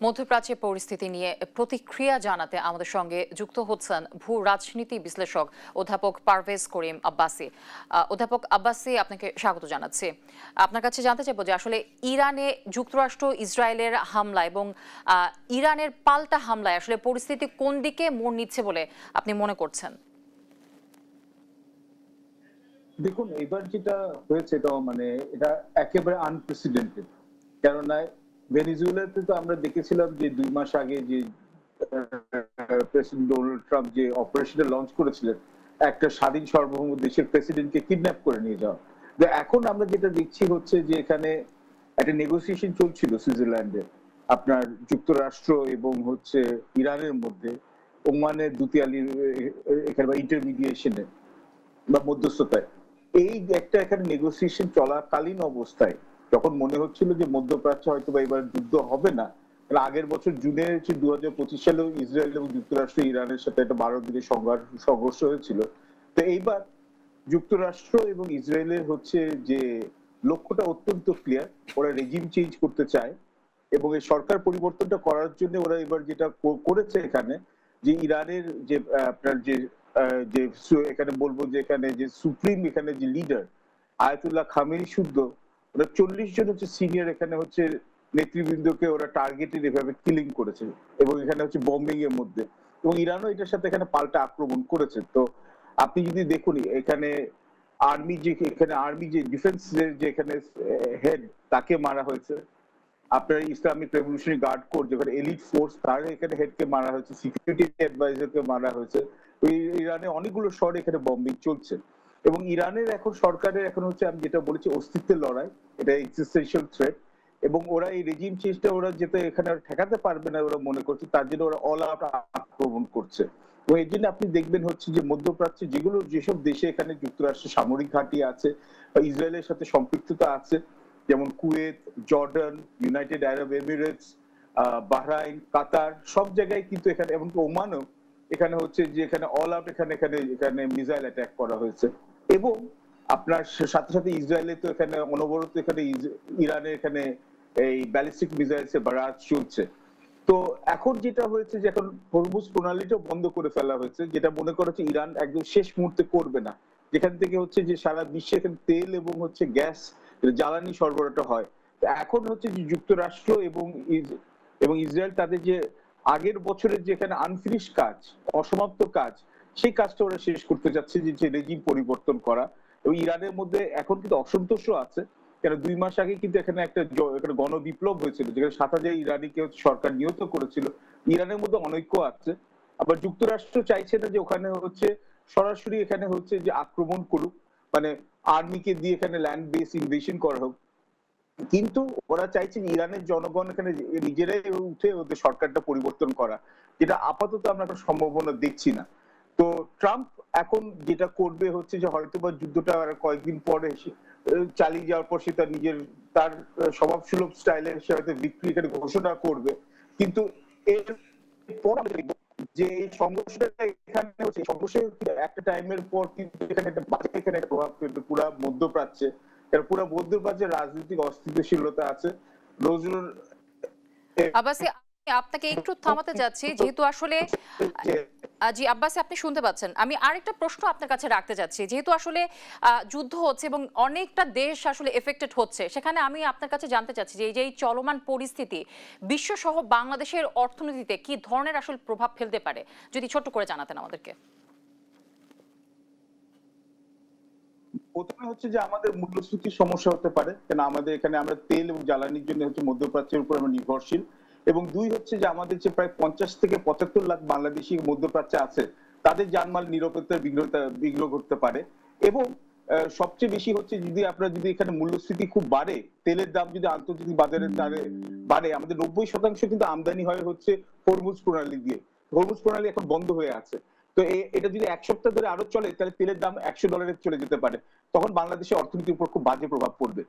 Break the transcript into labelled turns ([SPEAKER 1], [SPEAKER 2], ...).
[SPEAKER 1] মধ্যপ্রাচ্যের পরিস্থিতি নিয়ে প্রতিক্রিয়া জানাতে আমাদের সঙ্গে যুক্ত হচ্ছেন ভূ রাজনীতি বিশ্লেষক অধ্যাপক পারভেজ করিম আব্বাসী। অধ্যাপক আব্বাসী, আপনাকে স্বাগত জানাচ্ছি। আপনার কাছে জানতে চাইবো যে আসলে ইরানে যুক্তরাষ্ট্র ইসরায়েলের হামলা এবং ইরানের পাল্টা হামলায় আসলে পরিস্থিতি কোন দিকে মোড় নিচ্ছে বলে আপনি মনে করছেন?
[SPEAKER 2] দেখুন, এবার যেটা হয়েছে এটা একেবারে আনপ্রেসিডেন্টেড। কেননা ভেনিজুয়েলাতে তো আমরা দেখেছিলাম যে 2 মাস আগে যে প্রেসিডেন্ট ডোনাল্ড ট্রাম্প যে অপারেশনটা লঞ্চ করেছিলেন, একটা স্বাধীন সার্বভৌম দেশের প্রেসিডেন্টকে কিডন্যাপ করে নিয়ে যাওয়া। এখন আমরা যেটা দেখছি হচ্ছে যে এখানে একটা নেগোসিয়েশন চলছিল সুইজারল্যান্ডে, আপনার যুক্তরাষ্ট্র এবং হচ্ছে ইরানের মধ্যে, ওমানের দুতিয়ালির এখানে বা ইন্টারমিডিয়েশনে বা মধ্যস্থতায়। এই একটা এখানে নেগোসিয়েশন চলাকালীন অবস্থায় যখন মনে হচ্ছিল যে মধ্যপ্রাচ্যে হয়তো বা এবার যুদ্ধ হবে না, আগের বছর জুনে 2025 সালেও ইসরায়েল এবং যুক্তরাষ্ট্র ইরানের সাথে একটা 12 দিনের সংঘর্ষ হয়েছিল। তো এইবার যুক্তরাষ্ট্র এবং ইসরায়েলের হচ্ছে যে লক্ষ্যটা অত্যন্ত ক্লিয়ার, ওরা রেজিম চেঞ্জ করতে চায় এবং এই সরকার পরিবর্তনটা করার জন্য ওরা এবার যেটা করেছে এখানে, যে ইরানের যে আপনার যে যে এখানে বলবো যে এখানে যে সুপ্রিম এখানে যে লিডার আয়াতুল্লাহ খামেনি শুদ্ধ, ওরা 40 জন হচ্ছে সিনিয়র এখানে হচ্ছে নেতৃবৃন্দকে ওরা টার্গেটেড এভাবে কিলিং করেছে এবং এখানে হচ্ছে বম্বিং এর মধ্যে, এবং ইরানও এটার সাথে এখানে পাল্টা আক্রমণ করেছে। তো আপনি যদি দেখুন এখানে আর্মি যে ডিফেন্সের যে এখানে হেড, তাকে মারা হয়েছে। আপনার ইসলামিক রেভলিউশনারি গার্ড কোর যেখানে এলিট ফোর্স, তার এখানে হেডকে মারা হয়েছে, সিকিউরিটি অ্যাডভাইজারকে মারা হয়েছে। ইরানে অনেকগুলো শহরে এখানে বম্বিং চলছে এবং ইরানের এখন সরকারের এখন হচ্ছে আমি যেটা বলেছি অস্তিত্বের লড়াই, এটা এক্সিস্টেনশিয়াল থ্রেট, এবং ওরা এই রেজিম চেঞ্জটা ওরা যেতে এখানে ঠেকাতে পারবে না ওরা মনে করছে, তার জন্য ওরা অল আউট আক্রমণ করছে। এবং এই জন্য আপনি দেখবেন হচ্ছে যে মধ্যপ্রাচ্যে যেসব দেশে এখানে যুক্তরাষ্ট্রের সামরিক ঘাঁটি আছে বা ইসরায়েলের সাথে সম্পৃক্ততা আছে, যেমন Kuwait, Jordan, United Arab Emirates, Bahrain, Qatar, সব জায়গায় কিন্তু এখানে, এমনকি ওমানও এখানে হচ্ছে যে এখানে অল আউট এখানে মিসাইল অ্যাটাক করা হয়েছে। এবং আপনার সাথে সাথে ইসরায়েলে তো এখানে অনবরত এখানে ইরানের এখানে এই ব্যালিস্টিক মিসাইলস এর বারাজ চলছে। তো এখন যেটা হয়েছে যে এখন হরমুজ প্রণালীটা বন্ধ করে ফেলা হয়েছে, যেটা মনে করা হচ্ছে ইরান একদম শেষ মুহূর্তে করবে না, যেখান থেকে হচ্ছে যে সারা বিশ্বে এখানে তেল এবং হচ্ছে গ্যাস জ্বালানি সরবরাহটা হয়। এখন হচ্ছে যে যুক্তরাষ্ট্র এবং ইসরায়েল তাদের যে আগের বছরের যে এখানে আনফিনিশ কাজ, অসমাপ্ত কাজ, সেই কাজটা ওরা শেষ করতে যাচ্ছে, যে রেজিম পরিবর্তন করা। এবং ইরানের মধ্যে এখন কিন্তু অসন্তোষও আছে, কেন 2 মাস আগে কিন্তু এখানে একটা গণবিপ্লব হয়েছিল যেখানে 7,000 ইরানিকে সরকার নিহত করেছিল। ইরানের মধ্যে অনৈক্য আছে। আবার যুক্তরাষ্ট্র চাইছে না যে ওখানে হচ্ছে সরাসরি এখানে হচ্ছে যে আক্রমণ করুক, মানে আর্মিকে দিয়ে এখানে ল্যান্ড বেস ইনভেশন করা হোক, কিন্তু ওরা চাইছে ইরানের জনগণ এখানে নিজেরাই উঠে ওদের সরকারটা পরিবর্তন করা, যেটা আপাতত আমরা একটা সম্ভাবনা দেখছি না। তো ট্রাম্প এখন যেটা করবে হচ্ছে যে হয়তোবা যুদ্ধটা আর কয়েকদিন পরে চালিয়ে যাওয়ার পর সে তার স্বভাবসুলভ স্টাইলে সে হয়তো ভিক্টরি এখানে ঘোষণা করবে, কিন্তু এর পর যে এই সংঘর্ষটা এখানে হচ্ছে, সংঘর্ষের একটা টাইমের পর কিন্তু এখানে একটা প্রভাব কিন্তু পুরো মধ্যপ্রাচ্যে, পুরো মধ্যপ্রাচ্যের রাজনৈতিক অস্থিতিশীলতা আছে। নজরুল
[SPEAKER 1] আব্বাসী, আপনাকে একটু থামাতে যাচ্ছি, যেহেতু আসলে জি আব্বাসী, আপনি শুনতে পাচ্ছেন? আমি আরেকটা প্রশ্ন আপনার কাছে রাখতে চাচ্ছি, যেহেতু আসলে যুদ্ধ হচ্ছে এবং অনেকটা দেশ আসলে এফেক্টেড হচ্ছে, সেখানে আমি আপনার কাছে জানতে চাচ্ছি যে এই চলমান পরিস্থিতি বিশ্ব সহ বাংলাদেশের অর্থনীতিতে কি ধরনের আসলে প্রভাব ফেলতে পারে, যদি ছোট্ট করে জানাতেন আমাদেরকে।
[SPEAKER 2] প্রথমে হচ্ছে যে আমাদের মূল্যস্ফীতির সমস্যা হতে পারে, কেন আমাদের এখানে আমরা তেল এবং জ্বালানির জন্য হচ্ছে মধ্যপ্রাচ্যের উপর আমরা নির্ভরশীল। এবং 2 হচ্ছে যে আমাদের যে প্রায় 50 থেকে 75 লাখ বাংলাদেশি মধ্যপ্রাচ্যে আছে, তাদের জানমাল নিরাপত্তার বিঘ্ন ঘটতে পারে। এবং সবচেয়ে বেশি হচ্ছে যদি এখানে মূল্যস্ফীতি খুব বাড়ে, তেলের দাম যদি আন্তর্জাতিক বাজারে বাড়ে, আমাদের 90% কিন্তু আমদানি হয় হচ্ছে হরমুজ প্রণালী দিয়ে। হরমুজ প্রণালী এখন বন্ধ হয়ে আছে। তো এটা যদি 1 সপ্তাহ ধরে আরো চলে, তাহলে তেলের দাম $100 চলে যেতে পারে। তখন বাংলাদেশের অর্থনীতির উপর খুব বাজে প্রভাব পড়বে।